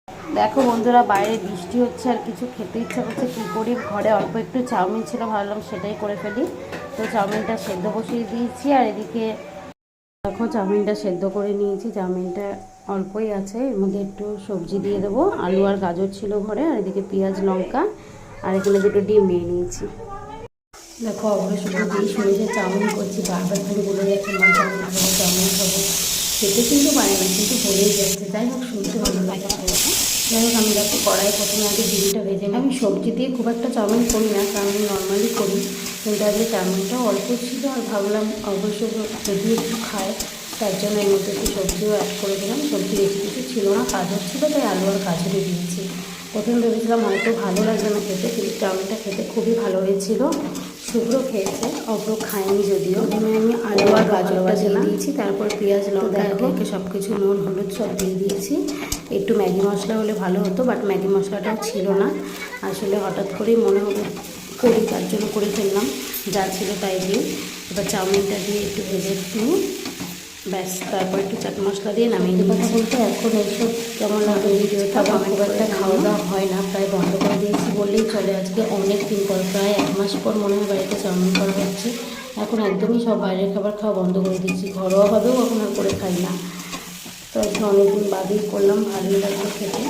দেখো বন্ধুরা, বাইরে বৃষ্টি হচ্ছে আর কিছু খেতে ইচ্ছা করছে, কী করি। ঘরে অল্প একটু চাউমিন ছিল, ভাবলাম সেটাই করে ফেলি। তো চাউমিনটা সেদ্ধ বসিয়ে দিয়েছি। আর এদিকে দেখো চাউমিনটা সেদ্ধ করে নিয়েছি। চাউমিনটা অল্পই আছে, এর মধ্যে একটু সবজি দিয়ে দেবো। আলু আর গাজর ছিল ঘরে, আর এদিকে পেঁয়াজ লঙ্কা আর এখানে দুটো ডিম নিয়ে নিয়েছি। দেখো আমরা শুধু দিয়ে শুনেছে চাউমিন করছি, বারবার করে বলে যাচ্ছে মা চাউমিন খাবো চাউমিন খাবো। খেতে কিন্তু পারে না, কিন্তু বলেই যাচ্ছে। যাই হোক, শুনতে ভালো লাগে। যাই হোক, আমি দেখো কড়াই প্রথমে আগে ডিমটা ভেজে নিই। আমি সবজি দিয়ে খুব একটা চাউমিন করি না, কারণ নর্মালি করি। কিন্তু আজকে চাউমিনটাও অল্প ছিল, আর ভাবলাম অবশ্য যদি একটু খায়, তার জন্য এর মধ্যে একটু সবজিও অ্যাড করে দিলাম। সবজি বেশি কিছু ছিল না, গাজর ছিল, তাই আলু আর গাজরই দিয়েছি। প্রথমে ভেবেছিলাম হয়তো ভালো লাগবে না খেতে, কিন্তু চাউমিনটা খেতে খুবই ভালো হয়েছিল। শুভ্র খেয়েছে, অব্র খায়নি যদিও। প্রথমে আমি আলু আর গাজরটা দিয়ে দিয়েছি, তারপর পেঁয়াজ লঙ্কা একে সব কিছু নুন হলুদ সব দিয়ে দিয়েছি। একটু ম্যাগি মশলা হলে ভালো হতো, বাট ম্যাগি মশলাটাও ছিল না। আসলে হঠাৎ করেই মনে হলো করি, তার জন্য করে ফেললাম। যা ছিল তাই দিয়ে এবার চাউমিনটা দিয়ে একটু ভেজে নিই, ব্যাস। তারপর একটু চাট মশলা দিয়ে নামিয়ে দিই। কথা বলতে এখন এইসব কেমন লাগে ভিডিওটা, আমার খুব একটা খাওয়া দাওয়া হয় না, প্রায় বন্ধ করে দিয়েছি বললেই চলে। আজকে অনেক দিন পর, প্রায় 1 মাস পর মনে হয় বাড়িতে চাউমিন করা হচ্ছে। এখন একদমই সব বাইরের খাবার খাওয়া বন্ধ করে দিচ্ছি, ঘরোয়াভাবেও এখন আর করে খাই না। তো আজকে অনেকদিন বাদেই করলাম, ভালোই লাগলো খেতে।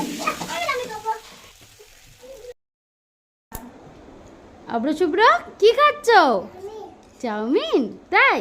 আব্রু চুব্রা কি খাচ্ছ? চাউমিন, তাই?